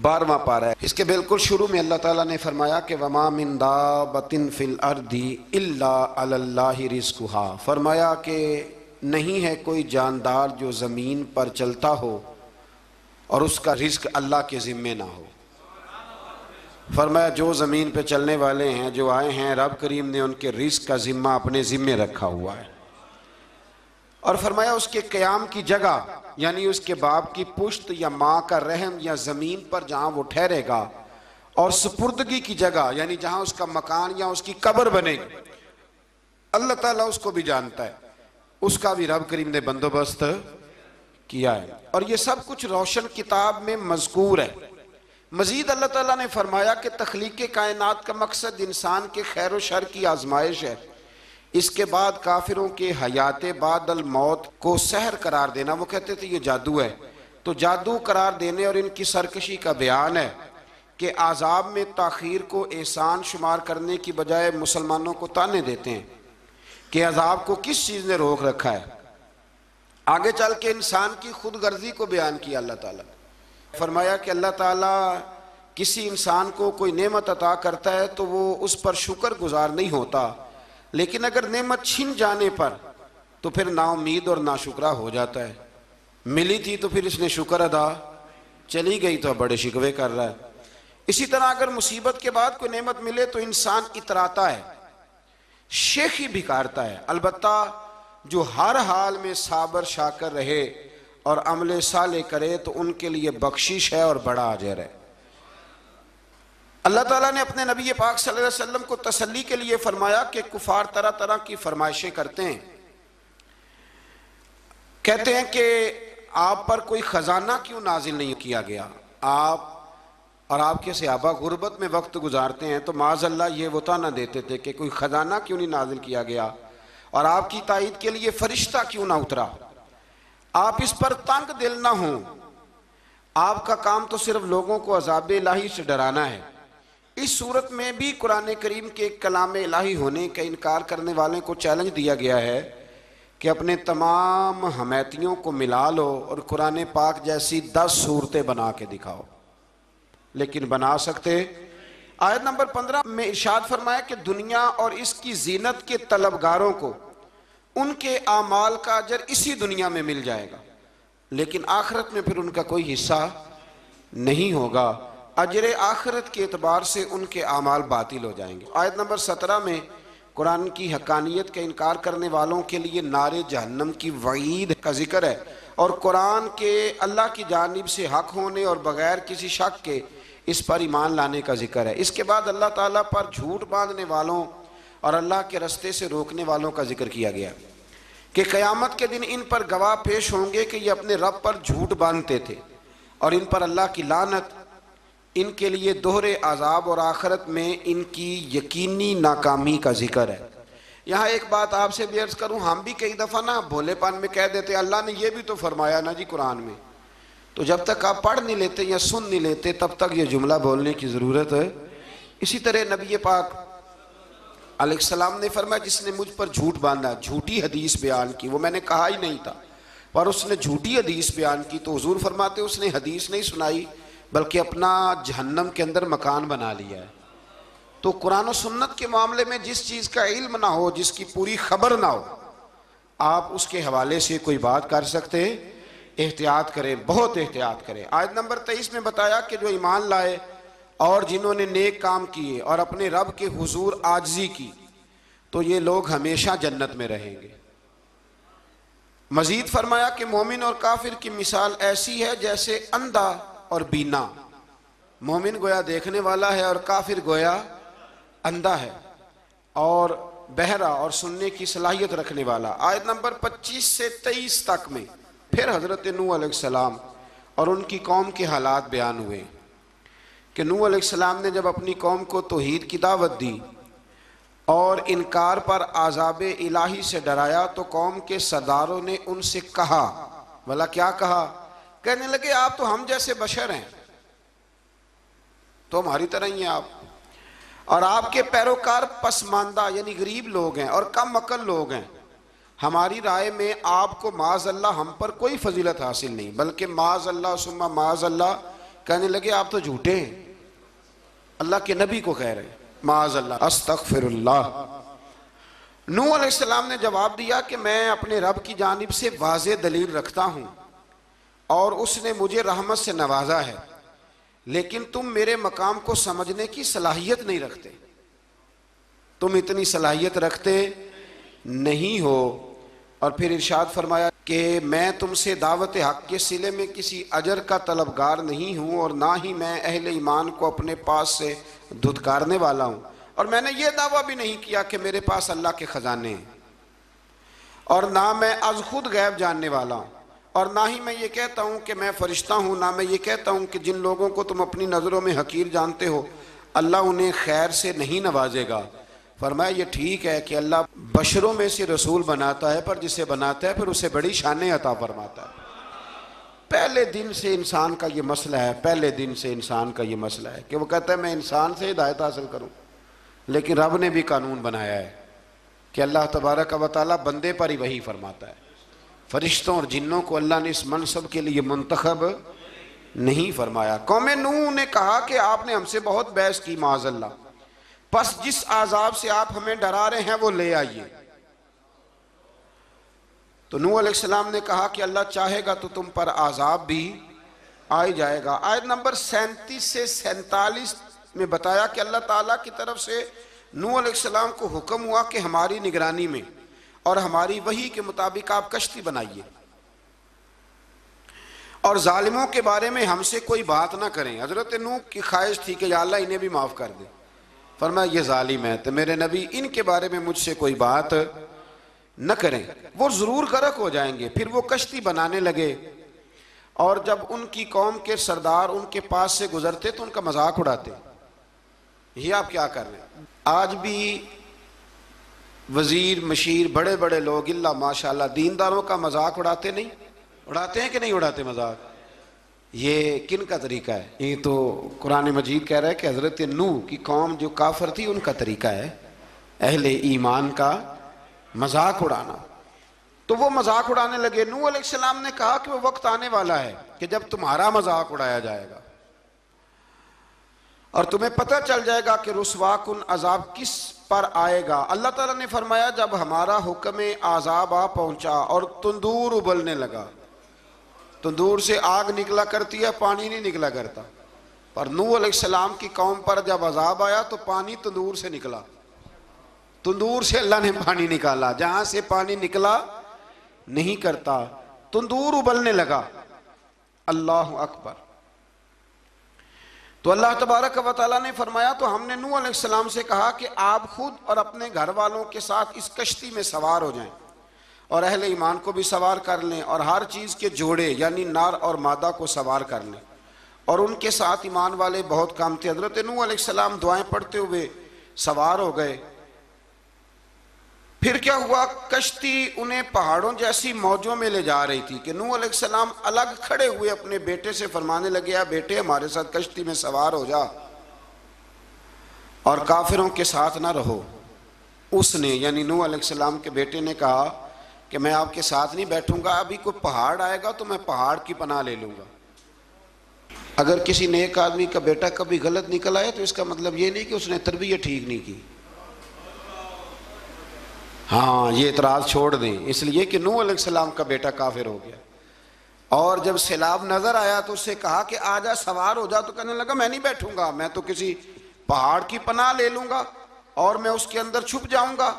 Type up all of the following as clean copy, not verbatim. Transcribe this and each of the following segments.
12واں پارہ ہے۔ اس کے بالکل شروع میں اللہ تعالیٰ نے فرمایا کہ وَمَا مِن دَابَّةٍ فِي الْأَرْضِ إِلَّا عَلَى اللَّهِ رِزْقُهَا، فرمایا کہ نہیں ہے کوئی جاندار جو زمین پر چلتا ہو اور اس کا رزق اللہ کے ذمے نہ ہو۔ فرمایا جو زمین پہ چلنے والے ہیں، جو آئے ہیں، رب کریم نے ان کے رزق کا ذمہ اپنے ذمے رکھا ہوا ہے۔ اور فرمایا اس کے قیام کی جگہ، یعنی اس کے باپ کی پشت یا ماں کا رحم یا زمین پر جہاں وہ ٹھہرے گا، اور سپردگی کی جگہ یعنی جہاں اس کا مکان یا اس کی قبر بنے گی، اللہ تعالیٰ اس کو بھی جانتا ہے، اس کا بھی رب کریم نے بندوبست کیا ہے، اور یہ سب کچھ روشن کتاب میں مذکور ہے۔ مزید اللہ تعالیٰ نے فرمایا کہ تخلیق کائنات کا مقصد انسان کے خیر و شر کی آزمائش ہے، اس کے بعد کافروں کے حیات بعد الموت کو سحر قرار دینا، وہ کہتے تھے یہ جادو ہے، تو جادو قرار دینے اور ان کی سرکشی کا بیان ہے کہ عذاب میں تاخیر کو احسان شمار کرنے کی بجائے مسلمانوں کو تانے دیتے ہیں کہ عذاب کو کس چیز نے روک رکھا ہے۔ آگے چل کے انسان کی خود غرضی کو بیان کیا اللہ تعالیٰ، فرمایا کہ اللہ تعالیٰ کسی انسان کو کوئی نعمت عطا کرتا ہے تو وہ اس پر شکر گزار نہیں ہوتا، لیکن اگر نعمت چھن جانے پر تو پھر نا امید اور ناشکرا ہو جاتا ہے۔ ملی تھی تو پھر اس نے شکر ادا، چلی گئی تو بڑے شکوے کر رہا ہے۔ اسی طرح اگر مصیبت کے بعد کوئی نعمت ملے تو انسان اتراتا ہے، شیخی بھکارتا ہے، البتہ جو ہر حال میں صابر شاکر رہے اور عمل صالح کرے تو ان کے لیے بخشش ہے اور بڑا اجر ہے۔ اللہ تعالیٰ نے اپنے نبی پاک صلی اللہ علیہ وسلم کو تسلی کے لیے فرمایا کہ کفار طرح طرح کی فرمائشیں کرتے ہیں، کہتے ہیں کہ آپ پر کوئی خزانہ کیوں نازل نہیں کیا گیا، آپ اور آپ کے صحابہ غربت میں وقت گزارتے ہیں تو معاذ اللہ یہ وہ طعنہ دیتے تھے کہ کوئی خزانہ کیوں نہیں نازل کیا گیا، اور آپ کی تائید کے لیے فرشتہ کیوں نہ اترا۔ آپ اس پر تنگ دل نہ ہوں، آپ کا کام تو صرف لوگوں کو عذاب الہی سے ڈرانا ہے۔ اس صورت میں بھی قرآن کریم کے کلام الہی ہونے کا انکار کرنے والے کو چیلنج دیا گیا ہے کہ اپنے تمام حمیتیوں کو ملا لو اور قرآن پاک جیسی 10 صورتیں بنا کے دکھاؤ، لیکن بنا سکتے؟ آیت نمبر 15 میں ارشاد فرمایا کہ دنیا اور اس کی زینت کے طلبگاروں کو ان کے اعمال کا اجر اسی دنیا میں مل جائے گا، لیکن آخرت میں پھر ان کا کوئی حصہ نہیں ہوگا، اجر آخرت کے اعتبار سے ان کے اعمال باطل ہو جائیں گے۔ آیت نمبر 17 میں قرآن کی حقانیت کا انکار کرنے والوں کے لیے نار جہنم کی وعید کا ذکر ہے، اور قرآن کے اللہ کی جانب سے حق ہونے اور بغیر کسی شک کے اس پر ایمان لانے کا ذکر ہے۔ اس کے بعد اللہ تعالیٰ پر جھوٹ باندھنے والوں اور اللہ کے رستے سے روکنے والوں کا ذکر کیا گیا کہ قیامت کے دن ان پر گواہ پیش ہوں گے کہ یہ اپنے رب پر جھوٹ باندھتے تھے، اور ان پر اللہ کی لعنت، ان کے لیے دوہرے عذاب اور آخرت میں ان کی یقینی ناکامی کا ذکر ہے۔ یہاں ایک بات آپ سے بھی عرض کروں، ہم بھی کئی دفعہ نا بھولے پان میں کہہ دیتے اللہ نے یہ بھی تو فرمایا نا جی قرآن میں، تو جب تک آپ پڑھ نہیں لیتے یا سن نہیں لیتے تب تک یہ جملہ بولنے کی ضرورت ہے۔ اسی طرح نبی پاک علیہ السلام نے فرمایا جس نے مجھ پر جھوٹ باندھا، جھوٹی حدیث بیان کی، وہ میں نے کہا ہی نہیں تھا پر اس نے جھوٹی حدیث بیان کی، تو حضور فرماتے اس نے حدیث نہیں سنائی بلکہ اپنا جہنم کے اندر مکان بنا لیا ہے۔ تو قرآن و سنت کے معاملے میں جس چیز کا علم نہ ہو، جس کی پوری خبر نہ ہو، آپ اس کے حوالے سے کوئی بات کر سکتے، احتیاط کریں، بہت احتیاط کریں۔ آیت نمبر 23 میں بتایا کہ جو ایمان لائے اور جنہوں نے نیک کام کیے اور اپنے رب کے حضور عاجزی کی تو یہ لوگ ہمیشہ جنت میں رہیں گے۔ مزید فرمایا کہ مومن اور کافر کی مثال ایسی ہے جیسے اندھا اور بینا، مومن گویا دیکھنے والا ہے اور کافر گویا اندھا ہے اور بہرا اور سننے کی صلاحیت رکھنے والا۔ آیت نمبر 25 سے 23 تک میں پھر حضرت نوح علیہ السلام اور ان کی قوم کے حالات بیان ہوئے کہ نوح علیہ السلام نے جب اپنی قوم کو توحید کی دعوت دی اور انکار پر عذاب الہی سے ڈرایا تو قوم کے سرداروں نے ان سے کہا، بھلا کیا کہا؟ کہنے لگے آپ تو ہم جیسے بشر ہیں، تو ہماری طرح ہی ہیں آپ، اور آپ کے پیروکار پسماندہ یعنی غریب لوگ ہیں اور کم عقل لوگ ہیں، ہماری رائے میں آپ کو معاذ اللہ ہم پر کوئی فضیلت حاصل نہیں، بلکہ معاذ اللہ ثم معاذ اللہ کہنے لگے آپ تو جھوٹے ہیں، اللہ کے نبی کو کہہ رہے ہیں۔ معاذ اللہ، استغفر اللہ۔ نوح علیہ السلام نے جواب دیا کہ میں اپنے رب کی جانب سے واضح دلیل رکھتا ہوں اور اس نے مجھے رحمت سے نوازا ہے، لیکن تم میرے مقام کو سمجھنے کی صلاحیت نہیں رکھتے، تم اتنی صلاحیت رکھتے نہیں ہو۔ اور پھر ارشاد فرمایا کہ میں تم سے دعوت حق کے صلے میں کسی اجر کا طلبگار نہیں ہوں، اور نہ ہی میں اہل ایمان کو اپنے پاس سے دھتکارنے والا ہوں، اور میں نے یہ دعویٰ بھی نہیں کیا کہ میرے پاس اللہ کے خزانے ہیں، اور نہ میں از خود غیب جاننے والا ہوں، اور نہ ہی میں یہ کہتا ہوں کہ میں فرشتہ ہوں، نہ میں یہ کہتا ہوں کہ جن لوگوں کو تم اپنی نظروں میں حقیر جانتے ہو اللہ انہیں خیر سے نہیں نوازے گا۔ فرمایا یہ ٹھیک ہے کہ اللہ بشروں میں سے رسول بناتا ہے، پر جسے بناتا ہے پھر اسے بڑی شانیں عطا فرماتا ہے۔ پہلے دن سے انسان کا یہ مسئلہ ہے، پہلے دن سے انسان کا یہ مسئلہ ہے کہ وہ کہتا ہے میں انسان سے ہدایت حاصل کروں، لیکن رب نے بھی قانون بنایا ہے کہ اللہ تبارک و تعالیٰ بندے پر ہی وحی فرماتا ہے، فرشتوں اور جنوں کو اللہ نے اس منصب کے لیے منتخب نہیں فرمایا۔ قوم نوح نے کہا کہ آپ نے ہم سے بہت بحث کی معاذ اللہ، پس جس عذاب سے آپ ہمیں ڈرا رہے ہیں وہ لے آئیے۔ تو نوح علیہ السلام نے کہا کہ اللہ چاہے گا تو تم پر عذاب بھی آ جائے گا۔ آیت نمبر 37 سے 47 میں بتایا کہ اللہ تعالیٰ کی طرف سے نوح علیہ السلام کو حکم ہوا کہ ہماری نگرانی میں اور ہماری وحی کے مطابق آپ کشتی بنائیے، اور ظالموں کے بارے میں ہم سے کوئی بات نہ کریں۔ حضرت نوح کی خواہش تھی کہ یا اللہ انہیں بھی معاف کر دے، فرمایا یہ ظالم ہے تو میرے نبی ان کے بارے میں مجھ سے کوئی بات نہ کریں، وہ ضرور غرق ہو جائیں گے۔ پھر وہ کشتی بنانے لگے، اور جب ان کی قوم کے سردار ان کے پاس سے گزرتے تو ان کا مذاق اڑاتے۔ یہ آپ کیا کر رہے ہیں؟ آج بھی وزیر مشیر بڑے بڑے لوگ اللہ ماشاءاللہ دینداروں کا مذاق اڑاتے نہیں؟ اڑاتے ہیں کہ نہیں اڑاتے مذاق؟ یہ کن کا طریقہ ہے؟ یہ تو قرآن مجید کہہ رہا ہے کہ حضرت نوح کی قوم جو کافر تھی ان کا طریقہ ہے اہل ایمان کا مذاق اڑانا۔ تو وہ مذاق اڑانے لگے۔ نوح علیہ السلام نے کہا کہ وہ وقت آنے والا ہے کہ جب تمہارا مذاق اڑایا جائے گا اور تمہیں پتہ چل جائے گا کہ رسوا کن عذاب کس پر آئے گا۔ اللہ تعالیٰ نے فرمایا جب ہمارا حکم عذاب آ پہنچا اور تندور ابلنے لگا، تندور سے آگ نکلا کرتی ہے، پانی نہیں نکلا کرتا، پر نوح علیہ السلام کی قوم پر جب عذاب آیا تو پانی تندور سے نکلا، تندور سے اللہ نے پانی نکالا، جہاں سے پانی نکلا نہیں کرتا، تندور ابلنے لگا۔ اللہ اکبر۔ تو اللہ تبارک و تعالیٰ نے فرمایا تو ہم نے نوح علیہ السلام سے کہا کہ آپ خود اور اپنے گھر والوں کے ساتھ اس کشتی میں سوار ہو جائیں، اور اہل ایمان کو بھی سوار کر لیں، اور ہر چیز کے جوڑے یعنی نر اور مادہ کو سوار کر لیں۔ اور ان کے ساتھ ایمان والے بہت کام تھے۔ حضرت نوح علیہ السلام دعائیں پڑھتے ہوئے سوار ہو گئے۔ پھر کیا ہوا؟ کشتی انہیں پہاڑوں جیسی موجوں میں لے جا رہی تھی کہ نوح علیہ السلام الگ کھڑے ہوئے اپنے بیٹے سے فرمانے لگے یا بیٹے ہمارے ساتھ کشتی میں سوار ہو جا اور کافروں کے ساتھ نہ رہو۔ اس نے یعنی نوح علیہ السلام کے بیٹے نے کہا کہ میں آپ کے ساتھ نہیں بیٹھوں گا، ابھی کوئی پہاڑ آئے گا تو میں پہاڑ کی پناہ لے لوں گا۔ اگر کسی نیک آدمی کا بیٹا کبھی غلط نکل آئے تو اس کا مطلب یہ نہیں کہ اس نے تربیت ٹھیک نہیں کی، ہاں یہ اعتراض چھوڑ دیں، اس لیے کہ نوح علیہ السلام کا بیٹا کافر ہو گیا۔ اور جب سیلاب نظر آیا تو اس سے کہا کہ آجا سوار ہو جا، تو کہنے لگا میں نہیں بیٹھوں گا، میں تو کسی پہاڑ کی پناہ لے لوں گا اور میں اس کے اندر چھپ جاؤں گا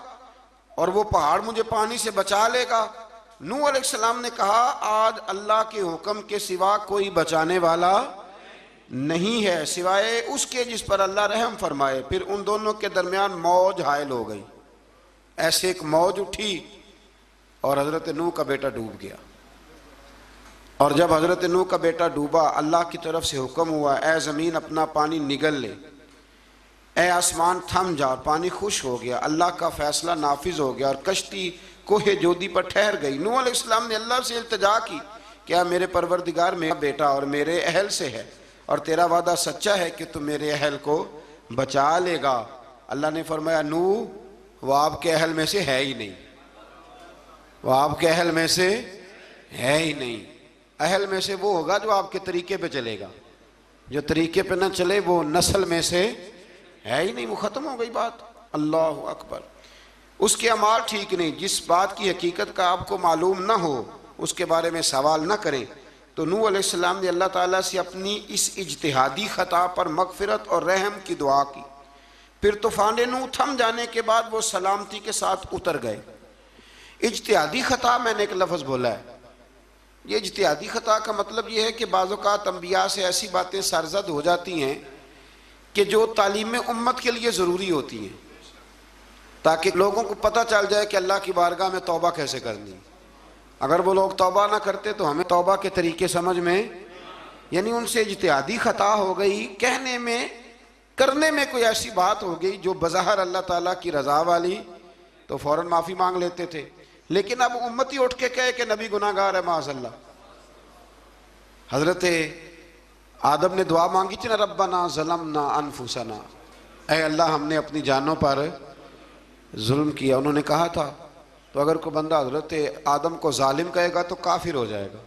اور وہ پہاڑ مجھے پانی سے بچا لے گا۔ نوح علیہ السلام نے کہا آج اللہ کے حکم کے سوا کوئی بچانے والا نہیں ہے سوائے اس کے جس پر اللہ رحم فرمائے۔ پھر ان دونوں کے درمیان موج حائل ہو گئی، ایسے ایک موج اٹھی اور حضرت نوح کا بیٹا ڈوب گیا۔ اور جب حضرت نوح کا بیٹا ڈوبا اللہ کی طرف سے حکم ہوا اے زمین اپنا پانی نگل لے، اے آسمان تھم جا، اور پانی خشک ہو گیا۔ اللہ کا فیصلہ نافذ ہو گیا اور کشتی کوہ جودی پر ٹھہر گئی۔ نوح علیہ السلام نے اللہ سے التجا کی کہ میرے پروردگار میرا بیٹا اور میرے اہل سے ہے اور تیرا وعدہ سچا ہے کہ تو میرے اہل کو بچا لے گا۔ اللہ نے فرمایا نوح وہ آپ کے اہل میں سے ہے ہی نہیں، وہ آپ کے اہل میں سے ہے ہی نہیں، اہل میں سے وہ ہوگا جو آپ کے طریقے پہ چلے گا، جو طریقے پہ نہ چلے وہ نسل میں سے ہے ہی نہیں، وہ ختم ہو گئی بات۔ اللہ اکبر۔ اس کے اعمال ٹھیک نہیں، جس بات کی حقیقت کا آپ کو معلوم نہ ہو اس کے بارے میں سوال نہ کریں۔ تو نوح علیہ السلام نے اللہ تعالیٰ سے اپنی اس اجتہادی خطا پر مغفرت اور رحم کی دعا کی۔ پھر طوفان نوح تھم جانے کے بعد وہ سلامتی کے ساتھ اتر گئے۔ اجتہادی خطا، میں نے ایک لفظ بولا ہے، یہ اجتہادی خطا کا مطلب یہ ہے کہ بعض اوقات انبیاء سے ایسی باتیں سرزد ہو جاتی ہیں کہ جو تعلیم امت کے لیے ضروری ہوتی ہیں، تاکہ لوگوں کو پتہ چل جائے کہ اللہ کی بارگاہ میں توبہ کیسے کرنی۔ اگر وہ لوگ توبہ نہ کرتے تو ہمیں توبہ کے طریقے سمجھ میں، یعنی ان سے اجتہادی خطا ہو گئی، کہنے میں کرنے میں کوئی ایسی بات ہو گئی جو بظاہر اللہ تعالیٰ کی رضا والی، تو فوراً معافی مانگ لیتے تھے۔ لیکن اب امتی اٹھ کے کہے کہ نبی گناہ گار ہے، معاذ اللہ۔ حضرت آدم نے دعا مانگی تھی نا، ربنا ظلمنا انفسنا، اے اللہ ہم نے اپنی جانوں پر ظلم کیا، انہوں نے کہا تھا۔ تو اگر کوئی بندہ حضرت آدم کو ظالم کہے گا تو کافر ہو جائے گا۔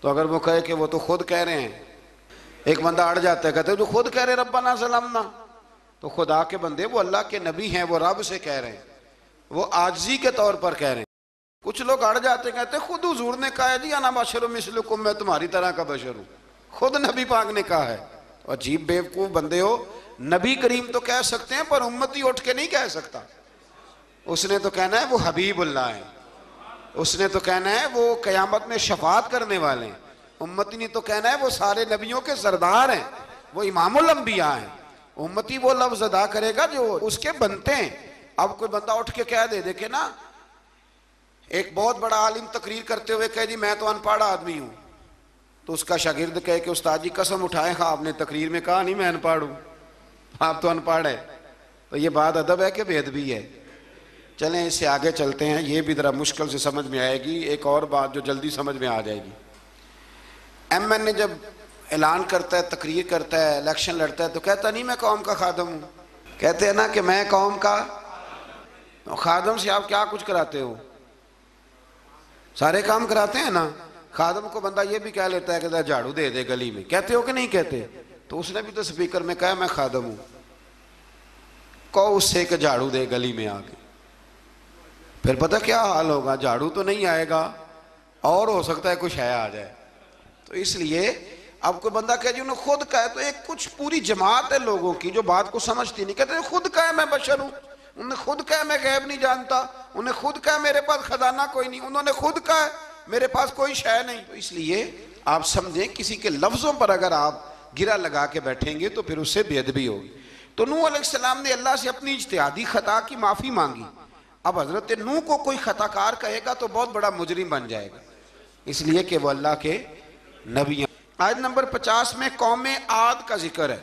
تو اگر وہ کہے کہ وہ تو خود کہہ رہے ہیں، ایک بندہ اڑ جاتا ہے، کہتے ہیں تو خود کہہ رہے ربنا ظلمنا، تو خدا کے بندے وہ اللہ کے نبی ہیں، وہ رب سے کہہ رہے ہیں، وہ عاجزی کے طور پر کہہ رہے ہیں۔ کچھ لوگ اڑ جاتے ہیں، کہتے ہیں خود حضور نے کہا ہے جی انا بشر مثلکم، میں تمہاری طرح کا بشر ہوں، خود نبی پاک نے کہا ہے۔ عجیب بیوقوف بندے ہو، نبی کریم تو کہہ سکتے ہیں پر امتی اٹھ کے نہیں کہہ سکتا۔ اس نے تو کہنا ہے وہ حبیب اللہ ہیں، اس نے تو کہنا ہے وہ قیامت میں شفاعت کرنے والے ہیں، امتی نے تو کہنا ہے وہ سارے نبیوں کے سردار ہیں، وہ امام الانبیاء ہیں۔ امتی وہ لفظ ادا کرے گا جو اس کے بنتے ہیں۔ اب کوئی بندہ اٹھ کے کہہ دے، دیکھے نا ایک بہت بڑا عالم تقریر کرتے ہوئے کہے جی میں تو ان پڑھ آدمی ہوں، تو اس کا شاگرد کہے کہ استاد جی قسم اٹھائے ہاں آپ نے تقریر میں کہا نہیں میں ان پڑھ ہوں، آپ تو ان پڑھ ہے۔ تو یہ بات ادب ہے کہ بے ادبی ہے؟ چلیں اس سے آگے چلتے ہیں، یہ بھی ذرا مشکل سے سمجھ میں آئے گی۔ ایک اور بات جو جلدی سمجھ میں آ جائے گی، ایم این اے جب اعلان کرتا ہے، تقریر کرتا ہے، الیکشن لڑتا ہے، تو کہتا نہیں میں قوم کا خادم ہوں، کہتے ہیں نا کہ میں قوم کا خادم سے آپ کیا کچھ کراتے ہو؟ سارے کام کراتے ہیں نا۔ خادم کو بندہ یہ بھی کہہ لیتا ہے کہ جھاڑو دے دے گلی میں، کہتے ہو کہ نہیں کہتے؟ تو اس نے بھی تو سپیکر میں کہا میں خادم ہوں، کہو اس سے کہ جھاڑو دے گلی میں آ کے، پھر پتہ کیا حال ہوگا؟ جھاڑو تو نہیں آئے گا اور ہو سکتا ہے کچھ ہے آ جائے۔ تو اس لیے اب کوئی بندہ کہے جی انہوں نے خود کہا ہے، تو ایک کچھ پوری جماعت ہے لوگوں کی جو بات کو سمجھتی نہیں، کہتے ہیں خود کہا ہے میں بشر ہوں، انہوں نے خود کہا ہے میں غیب نہیں جانتا، انہوں نے خود کہا ہے میرے پاس خزانہ کوئی نہیں، انہوں نے خود کہا ہے میرے پاس کوئی شے نہیں۔ تو اس لیے آپ سمجھیں کسی کے لفظوں پر اگر آپ گرہ لگا کے بیٹھیں گے تو پھر اس سے بے ادبی ہوگی۔ تو نوح علیہ السلام نے اللہ سے اپنی اجتہادی خطا کی معافی مانگی۔ اب حضرت نوح کو کوئی خطا کار کہے گا تو بہت بڑا مجرم بن جائے گا، اس لیے کہ وہ اللہ کے نبی ہیں۔ آیت نمبر 50 میں قوم عاد کا ذکر ہے،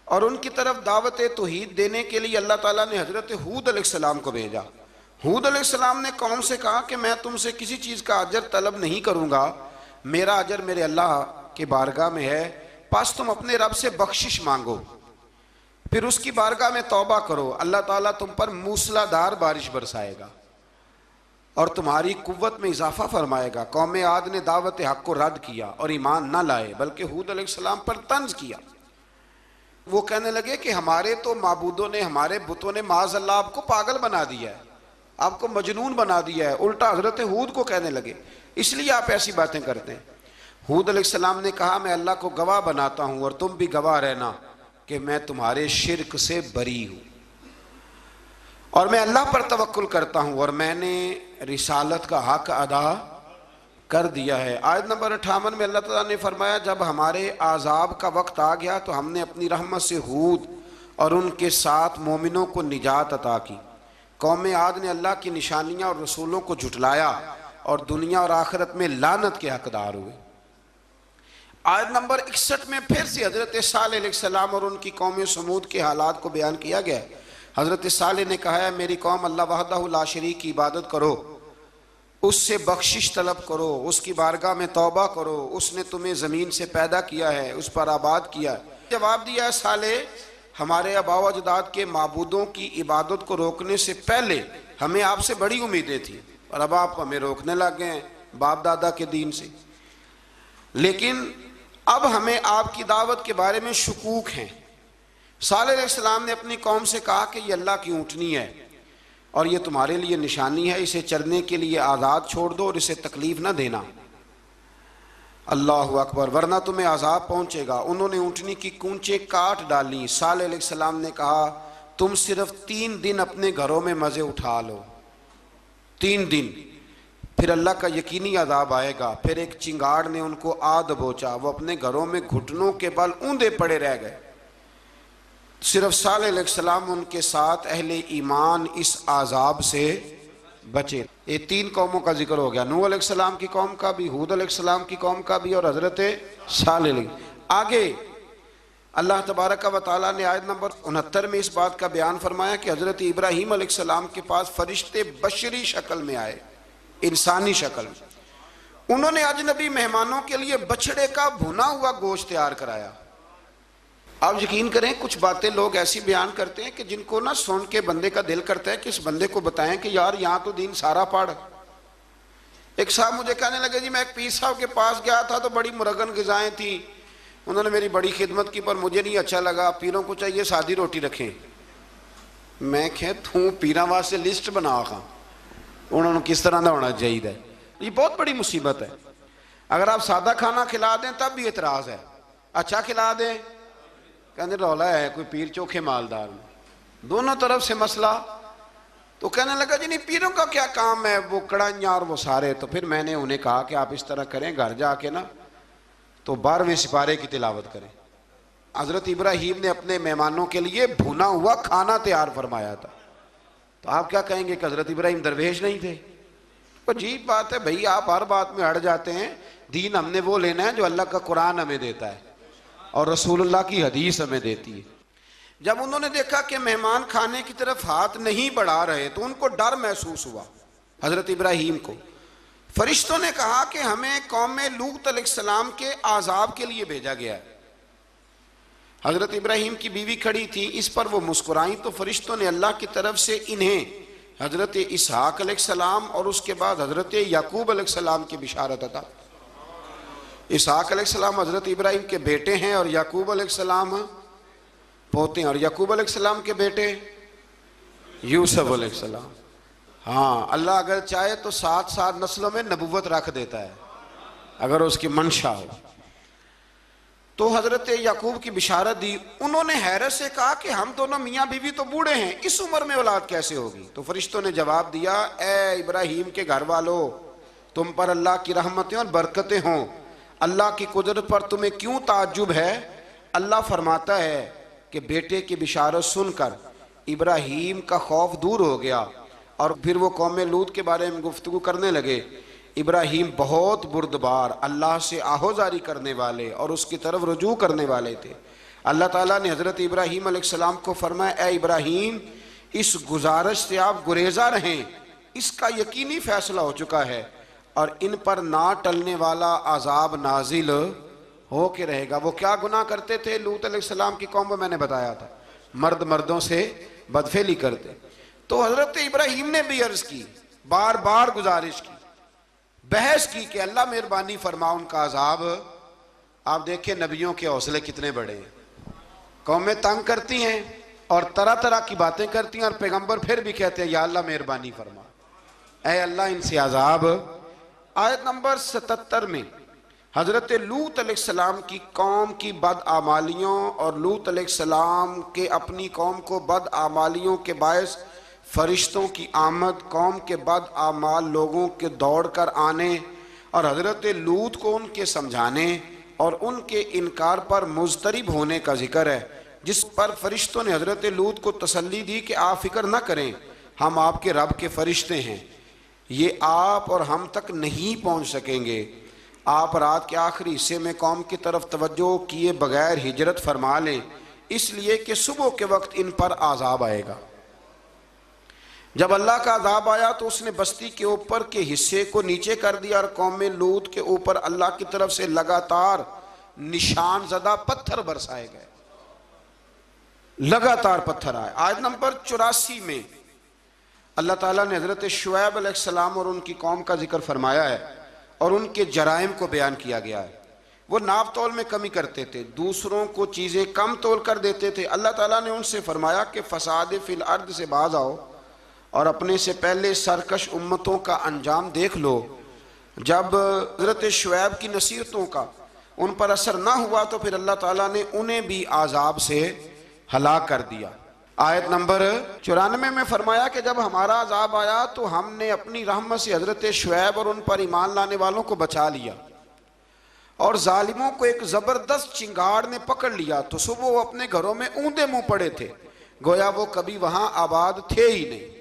اور ان کی طرف دعوت توحید دینے کے لیے اللہ تعالیٰ نے حضرت ہود علیہ السلام کو بھیجا۔ ہود علیہ السلام نے قوم سے کہا کہ میں تم سے کسی چیز کا اجر طلب نہیں کروں گا، میرا اجر میرے اللہ کی بارگاہ میں ہے، پس تم اپنے رب سے بخشش مانگو، پھر اس کی بارگاہ میں توبہ کرو، اللہ تعالیٰ تم پر موسلا دار بارش برسائے گا اور تمہاری قوت میں اضافہ فرمائے گا۔ قوم عاد نے دعوت حق کو رد کیا اور ایمان نہ لائے، بلکہ ہود علیہ السلام پر طنز کیا۔ وہ کہنے لگے کہ ہمارے تو معبودوں نے، ہمارے بتوں نے معاذ اللہ آپ کو پاگل بنا دیا ہے، آپ کو مجنون بنا دیا ہے، الٹا حضرت ہود کو کہنے لگے، اس لیے آپ ایسی باتیں کرتے ہیں۔ ہود علیہ السلام نے کہا میں اللہ کو گواہ بناتا ہوں اور تم بھی گواہ رہنا کہ میں تمہارے شرک سے بری ہوں، اور میں اللہ پر توکل کرتا ہوں، اور میں نے رسالت کا حق ادا کر دیا ہے۔ آیت نمبر 58 میں اللہ تعالیٰ نے فرمایا جب ہمارے عذاب کا وقت آ گیا تو ہم نے اپنی رحمت سے ہود اور ان کے ساتھ مومنوں کو نجات عطا کی۔ قوم عاد نے اللہ کی نشانیاں اور رسولوں کو جھٹلایا اور دنیا اور آخرت میں لعنت کے حقدار ہوئے۔ آیت نمبر 61 میں پھر سے حضرت صالح علیہ السلام اور ان کی قوم سمود کے حالات کو بیان کیا گیا ہے۔ حضرت صالح نے کہا ہے میری قوم اللہ وحدہ لا شریک کی عبادت کرو، اس سے بخشش طلب کرو، اس کی بارگاہ میں توبہ کرو، اس نے تمہیں زمین سے پیدا کیا ہے، اس پر آباد کیا ہے۔ جواب دیا ہے صالح ہمارے آباء و اجداد کے معبودوں کی عبادت کو روکنے سے پہلے ہمیں آپ سے بڑی امیدیں تھیں، اور اب آپ ہمیں روکنے لگ گئے ہیں باپ دادا کے دین سے۔ لیکن اب ہمیں آپ کی دعوت کے بارے میں شکوک ہیں۔ صالح علیہ السلام نے اپنی قوم سے کہا کہ یہ اللہ کی اونٹنی ہے اور یہ تمہارے لیے نشانی ہے، اسے چرنے کے لیے آزاد چھوڑ دو اور اسے تکلیف نہ دینا۔ اللہ اکبر، ورنہ تمہیں عذاب پہنچے گا۔ انہوں نے اونٹنی کی کونچیں کاٹ ڈالی۔ صالح علیہ السلام نے کہا تم صرف 3 دن اپنے گھروں میں مزے اٹھا لو، 3 دن، پھر اللہ کا یقینی عذاب آئے گا۔ پھر ایک چنگاڑ نے ان کو آ دبوچا، وہ اپنے گھروں میں گھٹنوں کے بل اوندے پڑے رہ گئے۔ صرف صالح علیہ السلام ان کے ساتھ اہل ایمان اس عذاب سے بچے۔ یہ 3 قوموں کا ذکر ہو گیا، نوح علیہ السلام کی قوم کا بھی، ہود علیہ السلام کی قوم کا بھی، اور حضرت صالح علیہ۔ آگے اللہ تبارک و تعالیٰ نے آیت نمبر 69 میں اس بات کا بیان فرمایا کہ حضرت ابراہیم علیہ السلام کے پاس فرشتے بشری شکل میں آئے، انسانی شکل میں۔ انہوں نے اجنبی مہمانوں کے لیے بچڑے کا بھنا ہوا گوشت تیار کرایا۔ آپ یقین کریں کچھ باتیں لوگ ایسی بیان کرتے ہیں کہ جن کو نہ سن کے بندے کا دل کرتا ہے کہ اس بندے کو بتائیں کہ یار یہاں تو دین سارا پڑھ۔ ایک صاحب مجھے کہنے لگے جی میں ایک پیر صاحب کے پاس گیا تھا تو بڑی مرغن غذائیں تھیں، انہوں نے میری بڑی خدمت کی پر مجھے نہیں اچھا لگا، پیروں کو چاہیے سادی روٹی رکھیں۔ میں کہ توں پیراں واسطے لسٹ بنا کھاں انہوں نے کس طرح دا ہونا چاہیے۔ یہ بہت بڑی مصیبت ہے۔ اگر آپ سادہ کھانا کھلا دیں تب بھی اعتراض ہے، اچھا کھلا دیں کہنے رولا ہے کوئی پیر چوکھے مالدار میں، دونوں طرف سے مسئلہ۔ تو کہنے لگا جی نہیں پیروں کا کیا کام ہے، وہ کڑائیاں اور وہ سارے۔ تو پھر میں نے انہیں کہا کہ آپ اس طرح کریں، گھر جا کے نا تو 12ویں سپارے کی تلاوت کریں۔ حضرت ابراہیم نے اپنے مہمانوں کے لیے بھونا ہوا کھانا تیار فرمایا تھا۔ تو آپ کیا کہیں گے کہ حضرت ابراہیم درویش نہیں تھے؟ عجیب بات ہے بھئی، آپ ہر بات میں اڑ جاتے ہیں۔ دین ہم نے وہ لینا ہے جو اللہ کا قرآن ہمیں دیتا ہے اور رسول اللہ کی حدیث ہمیں دیتی ہے۔ جب انہوں نے دیکھا کہ مہمان کھانے کی طرف ہاتھ نہیں بڑھا رہے تو ان کو ڈر محسوس ہوا حضرت ابراہیم کو۔ فرشتوں نے کہا کہ ہمیں قوم لوط علیہ السلام کے عذاب کے لیے بھیجا گیا ہے۔ حضرت ابراہیم کی بیوی کھڑی تھی، اس پر وہ مسکرائیں تو فرشتوں نے اللہ کی طرف سے انہیں حضرت اسحاق علیہ السلام اور اس کے بعد حضرت یعقوب علیہ السلام کی بشارت عطا۔ اسحاق علیہ السلام حضرت ابراہیم کے بیٹے ہیں اور یعقوب علیہ السلام پوتے ہیں، اور یعقوب علیہ السلام کے بیٹے یوسف علیہ السلام۔ ہاں اللہ اگر چاہے تو 7 نسلوں میں نبوت رکھ دیتا ہے اگر اس کی منشا ہو۔ تو حضرت یعقوب کی بشارت دی۔ انہوں نے حیرت سے کہا کہ ہم دونوں میاں بیوی تو بوڑھے ہیں، اس عمر میں اولاد کیسے ہوگی؟ تو فرشتوں نے جواب دیا اے ابراہیم کے گھر والو، تم پر اللہ کی رحمتیں اور برکتیں ہوں، اللہ کی قدرت پر تمہیں کیوں تعجب ہے؟ اللہ فرماتا ہے کہ بیٹے کی بشارت سن کر ابراہیم کا خوف دور ہو گیا اور پھر وہ قوم لوط کے بارے میں گفتگو کرنے لگے۔ ابراہیم بہت بردبار، اللہ سے آہوزاری کرنے والے اور اس کی طرف رجوع کرنے والے تھے۔ اللہ تعالیٰ نے حضرت ابراہیم علیہ السلام کو فرمایا اے ابراہیم اس گزارش سے آپ گریزہ رہیں، اس کا یقینی فیصلہ ہو چکا ہے اور ان پر نہ ٹلنے والا عذاب نازل ہو کے رہے گا۔ وہ کیا گناہ کرتے تھے؟ لوط علیہ السلام کی قوم میں میں نے بتایا تھا، مرد مردوں سے بدفعلی کرتے۔ تو حضرت ابراہیم نے بھی عرض کی، بار بار گزارش کی، بحث کی کہ اللہ مہربانی فرما ان کا عذاب۔ آپ دیکھیں نبیوں کے حوصلے کتنے بڑے ہیں، قومیں تنگ کرتی ہیں اور طرح طرح کی باتیں کرتی ہیں اور پیغمبر پھر بھی کہتے ہیں یا اللہ مہربانی فرما، اے اللہ ان سے عذاب۔ آیت نمبر 77 میں حضرت لوط علیہ السلام کی قوم کی بدعمالیوں اور لوط علیہ السلام کے اپنی قوم کو بدعمالیوں کے باعث فرشتوں کی آمد، قوم کے بدعمال لوگوں کے دوڑ کر آنے اور حضرت لوط کو ان کے سمجھانے اور ان کے انکار پر مضطرب ہونے کا ذکر ہے، جس پر فرشتوں نے حضرت لوط کو تسلی دی کہ آپ فکر نہ کریں، ہم آپ کے رب کے فرشتے ہیں، یہ آپ اور ہم تک نہیں پہنچ سکیں گے۔ آپ رات کے آخری حصے میں قوم کی طرف توجہ کیے بغیر ہجرت فرما لیں، اس لیے کہ صبح کے وقت ان پر عذاب آئے گا۔ جب اللہ کا عذاب آیا تو اس نے بستی کے اوپر کے حصے کو نیچے کر دیا اور قوم لوط کے اوپر اللہ کی طرف سے لگاتار نشان زدہ پتھر برسائے گئے، لگاتار پتھر آئے۔ آیت نمبر 84 میں اللہ تعالیٰ نے حضرت شعیب علیہ السلام اور ان کی قوم کا ذکر فرمایا ہے اور ان کے جرائم کو بیان کیا گیا ہے۔ وہ ناپ تول میں کمی کرتے تھے، دوسروں کو چیزیں کم تول کر دیتے تھے۔ اللہ تعالیٰ نے ان سے فرمایا کہ فساد فی الارض سے باز آؤ اور اپنے سے پہلے سرکش امتوں کا انجام دیکھ لو۔ جب حضرت شعیب کی نصیحتوں کا ان پر اثر نہ ہوا تو پھر اللہ تعالیٰ نے انہیں بھی عذاب سے ہلاک کر دیا۔ آیت نمبر 94 میں فرمایا کہ جب ہمارا عذاب آیا تو ہم نے اپنی رحمت سے حضرت شعیب اور ان پر ایمان لانے والوں کو بچا لیا، اور ظالموں کو ایک زبردست چنگاڑ نے پکڑ لیا تو صبح وہ اپنے گھروں میں اوندے منہ پڑے تھے، گویا وہ کبھی وہاں آباد تھے ہی نہیں۔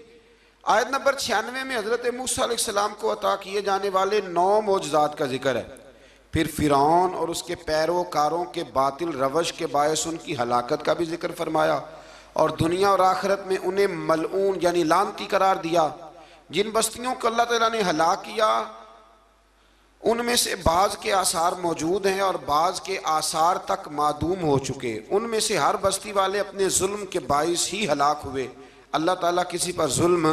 آیت نمبر 96 میں حضرت موسیٰ علیہ السلام کو عطا کیے جانے والے 9 معجزات کا ذکر ہے۔ پھر فرعون اور اس کے پیروکاروں کے باطل روش کے باعث ان کی ہلاکت کا بھی ذکر فرمایا، اور دنیا اور آخرت میں انہیں ملعون یعنی لعنتی قرار دیا۔ جن بستیوں کو اللہ تعالیٰ نے ہلاک کیا ان میں سے بعض کے آثار موجود ہیں اور بعض کے آثار تک معدوم ہو چکے۔ ان میں سے ہر بستی والے اپنے ظلم کے باعث ہی ہلاک ہوئے۔ اللہ تعالیٰ کسی پر ظلم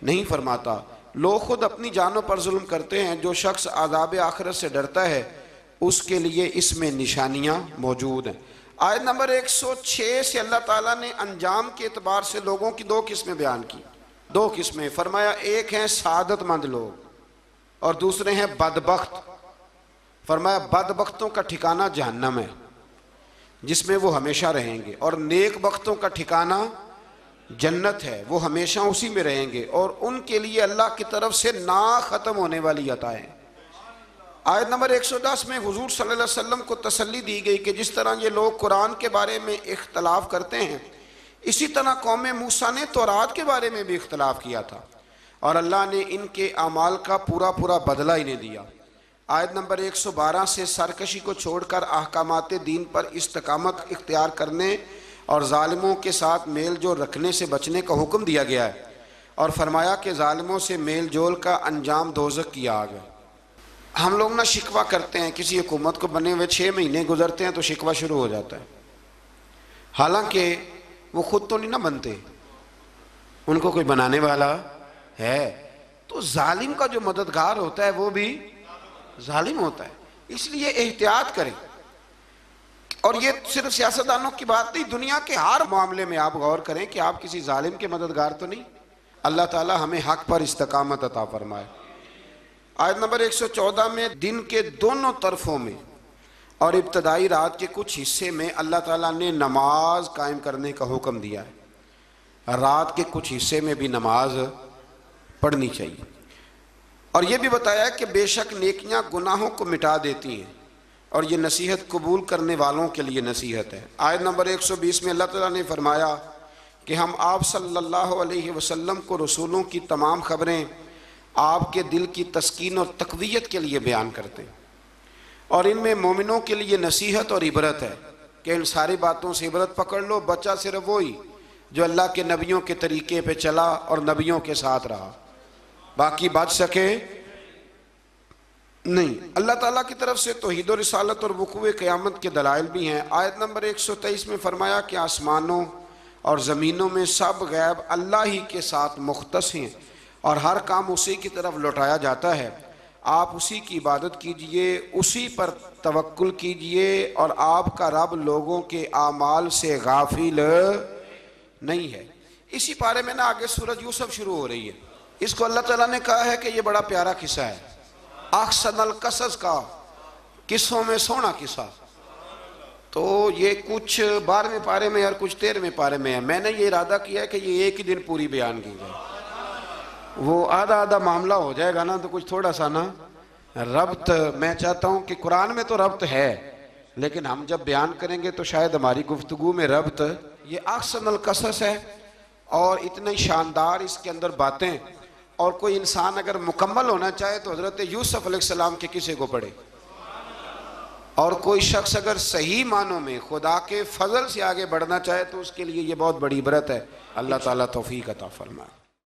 نہیں فرماتا، لوگ خود اپنی جانوں پر ظلم کرتے ہیں۔ جو شخص عذاب آخرت سے ڈرتا ہے اس کے لیے اس میں نشانیاں موجود ہیں۔ آیت نمبر 106 سے اللہ تعالیٰ نے انجام کے اعتبار سے لوگوں کی 2 قسمیں بیان کی۔ 2 قسمیں فرمایا، ایک ہیں سعادت مند لوگ اور دوسرے ہیں بدبخت۔ فرمایا بدبختوں کا ٹھکانہ جہنم ہے جس میں وہ ہمیشہ رہیں گے، اور نیک بختوں کا ٹھکانہ جنت ہے، وہ ہمیشہ اسی میں رہیں گے، اور ان کے لیے اللہ کی طرف سے نا ختم ہونے والی عطائیں۔ آیت نمبر 110 میں حضور صلی اللہ علیہ وسلم کو تسلی دی گئی کہ جس طرح یہ لوگ قرآن کے بارے میں اختلاف کرتے ہیں، اسی طرح قوم موسیٰ نے تورات کے بارے میں بھی اختلاف کیا تھا، اور اللہ نے ان کے اعمال کا پورا بدلہ انہیں دیا۔ آیت نمبر 112 سے سرکشی کو چھوڑ کر احکامات دین پر استقامت اختیار کرنے اور ظالموں کے ساتھ میل جول رکھنے سے بچنے کا حکم دیا گیا ہے، اور فرمایا کہ ظالموں سے میل جول کا انجام دوزخ کی آگ ہے۔ ہم لوگ نہ شکوہ کرتے ہیں، کسی حکومت کو بنے ہوئے 6 مہینے گزرتے ہیں تو شکوہ شروع ہو جاتا ہے، حالانکہ وہ خود تو نہیں نہ بنتے، ان کو کوئی بنانے والا ہے۔ تو ظالم کا جو مددگار ہوتا ہے وہ بھی ظالم ہوتا ہے، اس لیے احتیاط کریں۔ اور یہ صرف سیاستدانوں کی بات نہیں، دنیا کے ہر معاملے میں آپ غور کریں کہ آپ کسی ظالم کے مددگار تو نہیں۔ اللہ تعالی ہمیں حق پر استقامت عطا فرمائے۔ آیت نمبر 114 میں دن کے دونوں طرفوں میں اور ابتدائی رات کے کچھ حصے میں اللہ تعالیٰ نے نماز قائم کرنے کا حکم دیا ہے۔ رات کے کچھ حصے میں بھی نماز پڑھنی چاہیے، اور یہ بھی بتایا کہ بے شک نیکیاں گناہوں کو مٹا دیتی ہیں، اور یہ نصیحت قبول کرنے والوں کے لیے نصیحت ہے۔ آیت نمبر 120 میں اللہ تعالیٰ نے فرمایا کہ ہم آپ صلی اللہ علیہ وسلم کو رسولوں کی تمام خبریں آپ کے دل کی تسکین اور تقویت کے لیے بیان کرتے ہیں، اور ان میں مومنوں کے لیے نصیحت اور عبرت ہے کہ ان ساری باتوں سے عبرت پکڑ لو۔ بچہ صرف وہی جو اللہ کے نبیوں کے طریقے پہ چلا اور نبیوں کے ساتھ رہا، باقی بچ سکے نہیں۔ اللہ تعالیٰ کی طرف سے توحید و رسالت اور وقوع قیامت کے دلائل بھی ہیں۔ آیت نمبر 123 میں فرمایا کہ آسمانوں اور زمینوں میں سب غیب اللہ ہی کے ساتھ مختص ہیں، اور ہر کام اسی کی طرف لوٹایا جاتا ہے۔ آپ اسی کی عبادت کیجئے، اسی پر توکل کیجئے، اور آپ کا رب لوگوں کے اعمال سے غافل نہیں ہے۔ اسی پارے میں نا آگے سورۃ یوسف شروع ہو رہی ہے، اس کو اللہ تعالیٰ نے کہا ہے کہ یہ بڑا پیارا قصہ ہے، احسن القصص کا، قصوں میں سونا قصہ۔ تو یہ کچھ 12ویں پارے میں اور کچھ 13ویں پارے میں ہے۔ میں نے یہ ارادہ کیا ہے کہ یہ ایک ہی دن پوری بیان کی جائے، وہ آدھا معاملہ ہو جائے گا نا تو کچھ تھوڑا سا نا ربط، میں چاہتا ہوں کہ قرآن میں تو ربط ہے، لیکن ہم جب بیان کریں گے تو شاید ہماری گفتگو میں ربط، یہ احسن القصص ہے اور اتنی شاندار اس کے اندر باتیں، اور کوئی انسان اگر مکمل ہونا چاہے تو حضرت یوسف علیہ السلام کے قصے کو پڑھے، اور کوئی شخص اگر صحیح معنوں میں خدا کے فضل سے آگے بڑھنا چاہے تو اس کے لیے یہ بہت بڑی عبرت ہے۔ اللہ تعالیٰ توفیق عطا فرمائے۔